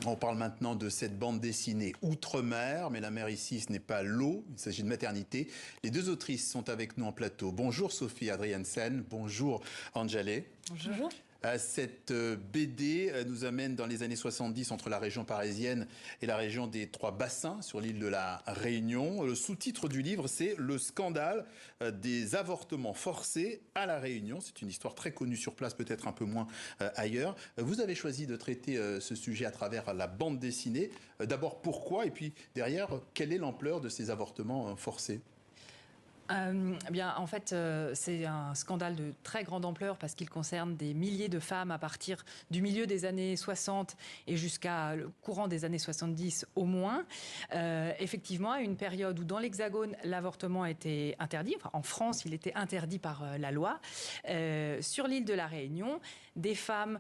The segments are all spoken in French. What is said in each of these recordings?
On parle maintenant de cette bande dessinée Outre-mer, mais la mer ici, ce n'est pas l'eau, il s'agit de maternité. Les deux autrices sont avec nous en plateau. Bonjour Sophie Adriaansen, bonjour Anjalé. Bonjour. Cette BD nous amène dans les années 70 entre la région parisienne et la région des Trois Bassins sur l'île de la Réunion. Le sous-titre du livre, c'est « Le scandale des avortements forcés à la Réunion ». C'est une histoire très connue sur place, peut-être un peu moins ailleurs. Vous avez choisi de traiter ce sujet à travers la bande dessinée. D'abord, pourquoi? Et puis derrière, quelle est l'ampleur de ces avortements forcés? En fait, c'est un scandale de très grande ampleur parce qu'il concerne des milliers de femmes à partir du milieu des années 60 et jusqu'à le courant des années 70 au moins. Effectivement, à une période où dans l'Hexagone, l'avortement était interdit. Enfin, en France, il était interdit par la loi. Sur l'île de la Réunion, des femmes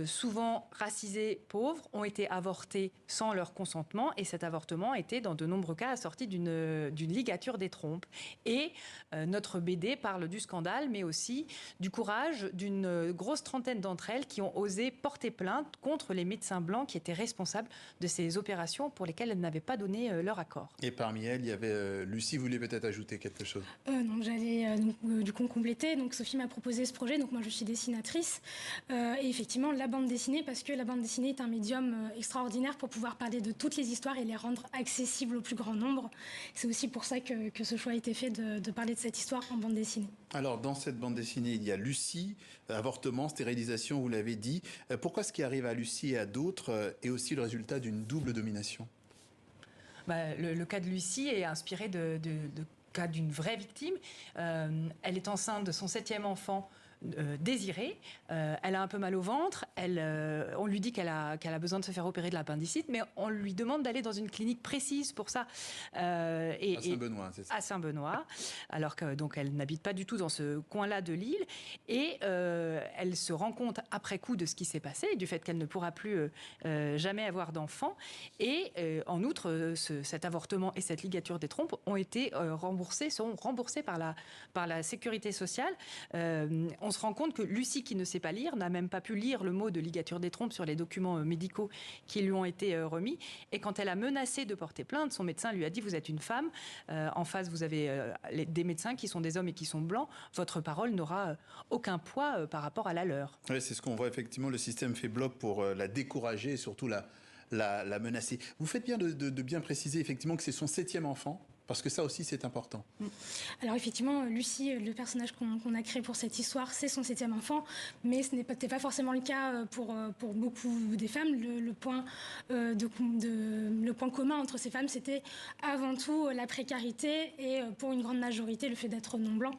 souvent racisées, pauvres, ont été avortées sans leur consentement et cet avortement était dans de nombreux cas assorti d'une ligature des trompes. Et notre BD parle du scandale, mais aussi du courage d'une grosse trentaine d'entre elles qui ont osé porter plainte contre les médecins blancs qui étaient responsables de ces opérations pour lesquelles elles n'avaient pas donné leur accord. Et parmi elles, il y avait Lucie. Vous voulez peut-être ajouter quelque chose? Non, j'allais du coup compléter. Donc Sophie m'a proposé ce projet. Donc moi, je suis dessinatrice. Et effectivement, la bande dessinée, parce que la bande dessinée est un médium extraordinaire pour pouvoir parler de toutes les histoires et les rendre accessibles au plus grand nombre. C'est aussi pour ça que ce choix a été fait de parler de cette histoire en bande dessinée. Alors, dans cette bande dessinée, il y a Lucie, avortement, stérilisation, vous l'avez dit. Pourquoi ce qui arrive à Lucie et à d'autres est aussi le résultat d'une double domination? Le cas de Lucie est inspiré de cas d'une vraie victime. Elle est enceinte de son 7e enfant désiré. Elle a un peu mal au ventre. On lui dit qu'elle a besoin de se faire opérer de l'appendicite, mais on lui demande d'aller dans une clinique précise pour ça. À Saint-Benoît, c'est ça? À Saint-Benoît, alors que donc elle n'habite pas du tout dans ce coin-là de l'île. Et elle se rend compte après coup de ce qui s'est passé, du fait qu'elle ne pourra plus jamais avoir d'enfant. Et en outre, cet avortement et cette ligature des trompes sont remboursés par la sécurité sociale. On se rend compte que Lucie, qui ne sait pas lire, n'a même pas pu lire le mot de ligature des trompes sur les documents médicaux qui lui ont été remis. Et quand elle a menacé de porter plainte, son médecin lui a dit « Vous êtes une femme, en face vous avez des médecins qui sont des hommes et qui sont blancs, votre parole n'aura aucun poids par rapport à la leur. » Oui, c'est ce qu'on voit effectivement, le système fait bloc pour la décourager et surtout la menacer. Vous faites bien de bien préciser effectivement que c'est son 7e enfant. Parce que ça aussi, c'est important. Alors effectivement, Lucie, le personnage qu'on a créé pour cette histoire, c'est son 7e enfant, mais ce n'était pas forcément le cas pour beaucoup des femmes. Le point commun entre ces femmes, c'était avant tout la précarité et pour une grande majorité, le fait d'être non blanc.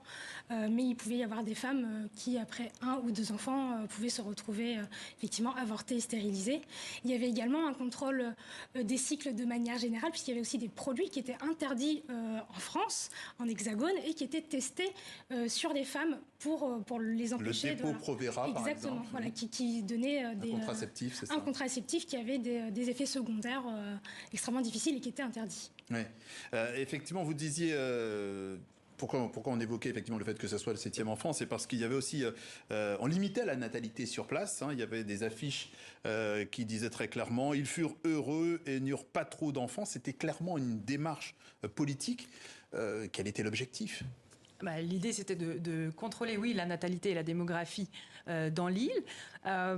Mais il pouvait y avoir des femmes qui, après 1 ou 2 enfants, pouvaient se retrouver effectivement avortées et stérilisées. Il y avait également un contrôle des cycles de manière générale, puisqu'il y avait aussi des produits qui étaient interdits en France, en Hexagone, et qui étaient testés sur les femmes pour les empêcher. Le dépôt Provera, par exemple. Exactement, voilà, qui donnait un contraceptif, c'est ça? Un contraceptif qui avait des effets secondaires extrêmement difficiles et qui était interdit. Oui. Effectivement, vous disiez... Pourquoi on évoquait effectivement le fait que ce soit le 7e enfant? C'est parce qu'il y avait aussi... on limitait la natalité sur place. Il y avait des affiches qui disaient très clairement « Ils furent heureux et n'eurent pas trop d'enfants ». C'était clairement une démarche politique. Quel était l'objectif? L'idée, c'était de contrôler, oui, la natalité et la démographie dans l'île.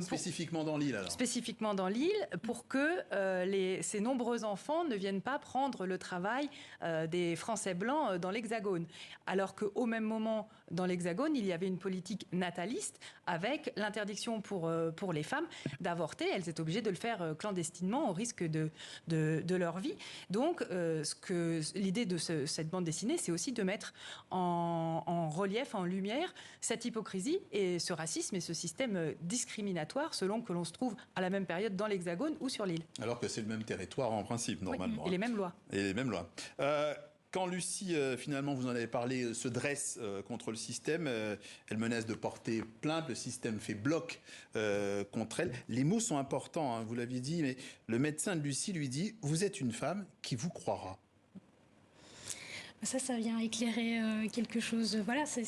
Spécifiquement dans l'île, alors? Spécifiquement dans l'île, pour que ces nombreux enfants ne viennent pas prendre le travail des Français blancs dans l'Hexagone. Alors qu'au même moment, dans l'Hexagone, il y avait une politique nataliste avec l'interdiction pour les femmes d'avorter. Elles étaient obligées de le faire clandestinement au risque de leur vie. Donc, l'idée de cette bande dessinée, c'est aussi de mettre en relief, en lumière, cette hypocrisie et ce racisme et ce système discriminatoire selon que l'on se trouve à la même période dans l'Hexagone ou sur l'île. Alors que c'est le même territoire en principe, normalement. Oui, et les mêmes lois. Et les mêmes lois. Quand Lucie, finalement, vous en avez parlé, se dresse contre le système, elle menace de porter plainte, le système fait bloc contre elle. Les mots sont importants, vous l'aviez dit, mais le médecin de Lucie lui dit « Vous êtes une femme qui vous croira ». Ça vient éclairer quelque chose. Voilà, c'est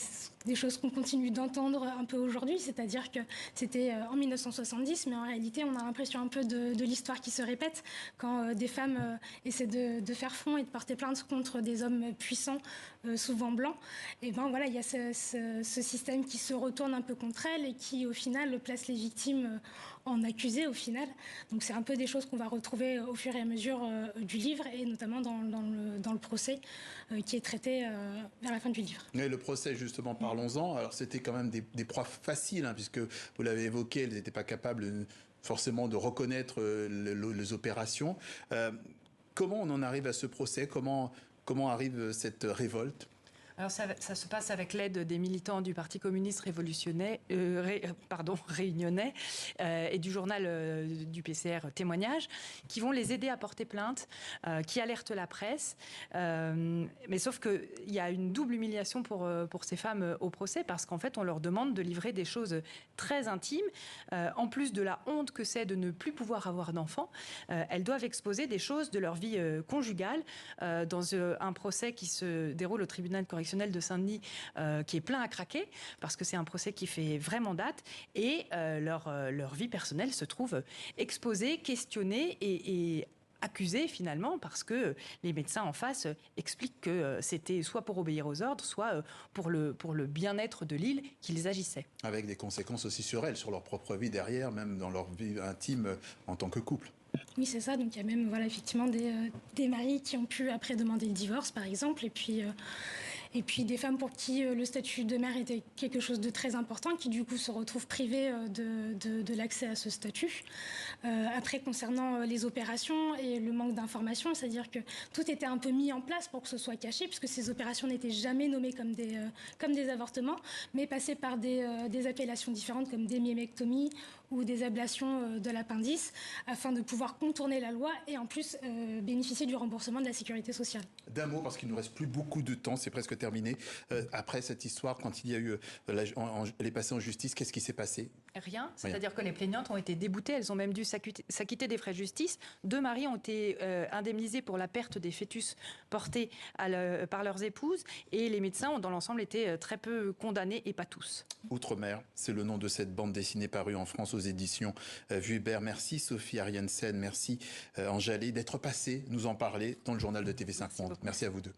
des choses qu'on continue d'entendre un peu aujourd'hui, c'est-à-dire que c'était en 1970, mais en réalité, on a l'impression un peu de l'histoire qui se répète quand des femmes essaient de faire front et de porter plainte contre des hommes puissants, souvent blancs. Et ben voilà, il y a ce système qui se retourne un peu contre elles et qui, au final, place les victimes en accusés, au final. Donc c'est un peu des choses qu'on va retrouver au fur et à mesure du livre, et notamment dans le procès qui est traité vers la fin du livre. Et le procès, justement, parlons-en. Alors, c'était quand même des proies faciles, hein, puisque vous l'avez évoqué, elles n'étaient pas capables forcément de reconnaître les opérations. Comment on en arrive à ce procès? Comment arrive cette révolte? Alors ça se passe avec l'aide des militants du Parti communiste révolutionnaire, réunionnais et du journal du PCR Témoignage, qui vont les aider à porter plainte, qui alertent la presse. Mais sauf qu'il y a une double humiliation pour ces femmes au procès, parce qu'en fait on leur demande de livrer des choses très intimes. En plus de la honte que c'est de ne plus pouvoir avoir d'enfants, elles doivent exposer des choses de leur vie conjugale dans un procès qui se déroule au tribunal de correction de Saint-Denis, qui est plein à craquer, parce que c'est un procès qui fait vraiment date, et leur vie personnelle se trouve exposée, questionnée et accusée finalement, parce que les médecins en face expliquent que c'était soit pour obéir aux ordres, soit pour le bien-être de l'île qu'ils agissaient. Avec des conséquences aussi sur elles, sur leur propre vie derrière, même dans leur vie intime en tant que couple. Oui, c'est ça. Donc il y a même effectivement des maris qui ont pu après demander le divorce, par exemple, et puis des femmes pour qui le statut de mère était quelque chose de très important, qui du coup se retrouvent privées de l'accès à ce statut. Après, concernant les opérations et le manque d'informations, c'est-à-dire que tout était un peu mis en place pour que ce soit caché, puisque ces opérations n'étaient jamais nommées comme des avortements, mais passaient par des appellations différentes, comme des myémectomies ou des ablations de l'appendice, afin de pouvoir contourner la loi et en plus bénéficier du remboursement de la sécurité sociale. D'un mot, parce qu'il ne nous reste plus beaucoup de temps, c'est presque terminé. Après cette histoire, quand il y a eu, elle est passée en justice, qu'est-ce qui s'est passé? Rien. C'est-à-dire que les plaignantes ont été déboutées, elles ont même dû s'acquitter des frais de justice. 2 maris ont été indemnisés pour la perte des fœtus portés par leurs épouses, et les médecins ont dans l'ensemble été très peu condamnés, et pas tous. Outre-mer, c'est le nom de cette bande dessinée parue en France aux éditions Vuibert. Merci Sophie Ariensen, merci Anjali d'être passée nous en parler dans le journal de TV5 Monde. Merci à vous deux.